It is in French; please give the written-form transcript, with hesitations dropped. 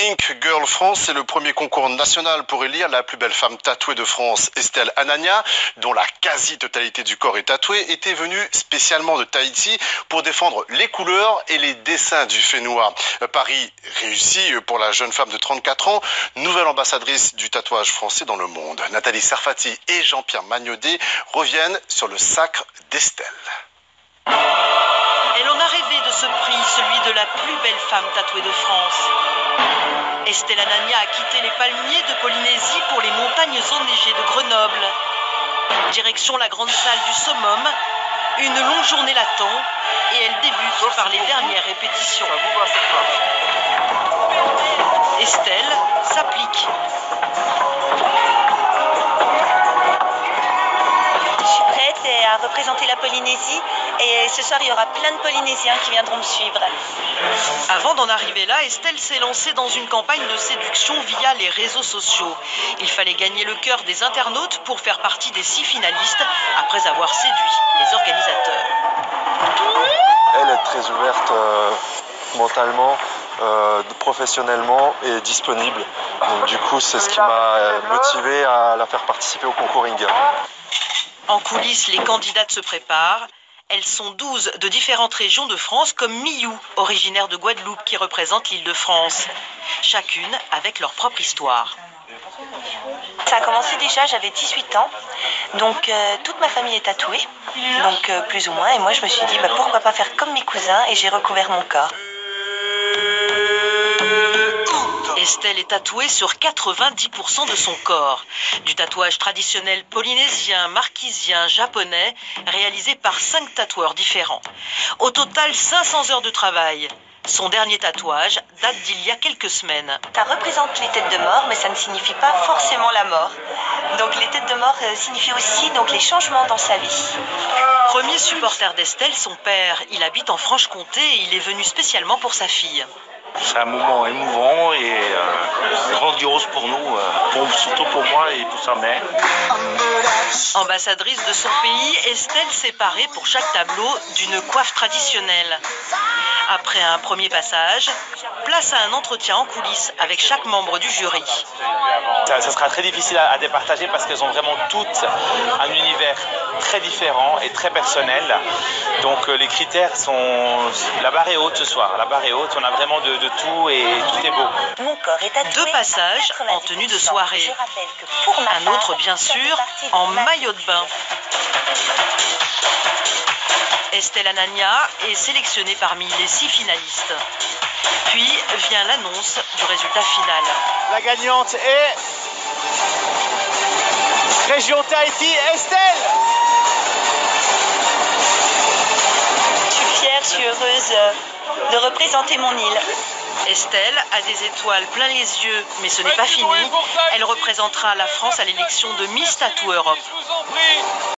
Ink Girl France, c'est le premier concours national pour élire la plus belle femme tatouée de France. Estelle Anania, dont la quasi-totalité du corps est tatouée, était venue spécialement de Tahiti pour défendre les couleurs et les dessins du Fénois. Paris réussi pour la jeune femme de 34 ans, nouvelle ambassadrice du tatouage français dans le monde. Nathalie Serfati et Jean-Pierre Magnaudet reviennent sur le sacre d'Estelle. Elle en a rêvé de ce prix, celui de la plus belle femme tatouée de France. Estelle Anania a quitté les palmiers de Polynésie pour les montagnes enneigées de Grenoble. Direction la grande salle du Summum, une longue journée l'attend et elle débute par les dernières répétitions. Estelle s'applique. À représenter la Polynésie et ce soir il y aura plein de Polynésiens qui viendront me suivre. Avant d'en arriver là, Estelle s'est lancée dans une campagne de séduction via les réseaux sociaux. Il fallait gagner le cœur des internautes pour faire partie des 6 finalistes après avoir séduit les organisateurs. Elle est très ouverte mentalement, professionnellement et disponible. Donc du coup c'est ce qui m'a motivé à la faire participer au concours Ink Girl. En coulisses, les candidates se préparent. Elles sont 12 de différentes régions de France, comme Miou, originaire de Guadeloupe, qui représente l'Île-de-France. Chacune avec leur propre histoire. Ça a commencé déjà, j'avais 18 ans, donc toute ma famille est tatouée, donc plus ou moins, et moi je me suis dit pourquoi pas faire comme mes cousins, et j'ai recouvert mon corps. Estelle est tatouée sur 90% de son corps. Du tatouage traditionnel polynésien, marquisien, japonais, réalisé par 5 tatoueurs différents. Au total, 500 heures de travail. Son dernier tatouage date d'il y a quelques semaines. Ça représente les têtes de mort, mais ça ne signifie pas forcément la mort. Donc les têtes de mort signifient aussi donc, les changements dans sa vie. Premier supporter d'Estelle, son père. Il habite en Franche-Comté et il est venu spécialement pour sa fille. C'est un moment émouvant et grandiose pour nous, surtout pour moi et pour sa mère. Ambassadrice de son pays, Estelle s'est parée pour chaque tableau d'une coiffe traditionnelle. Après un premier passage, place à un entretien en coulisses avec chaque membre du jury. Ça sera très difficile à départager parce qu'elles ont vraiment toutes un univers très différent et très personnel. Donc les critères sont... La barre est haute ce soir, la barre est haute, on a vraiment de tout et tout est beau. Mon corps est tatoué. 2 passages en tenue de soirée. Un autre bien sûr en maillot de bain. Estelle Anania est sélectionnée parmi les 6 finalistes. Puis vient l'annonce du résultat final. La gagnante est... Région Tahiti, Estelle! Je suis fière, je suis heureuse de représenter mon île. Estelle a des étoiles plein les yeux, mais ce n'est pas fini. Elle représentera la France à l'élection de Miss Tattoo Europe.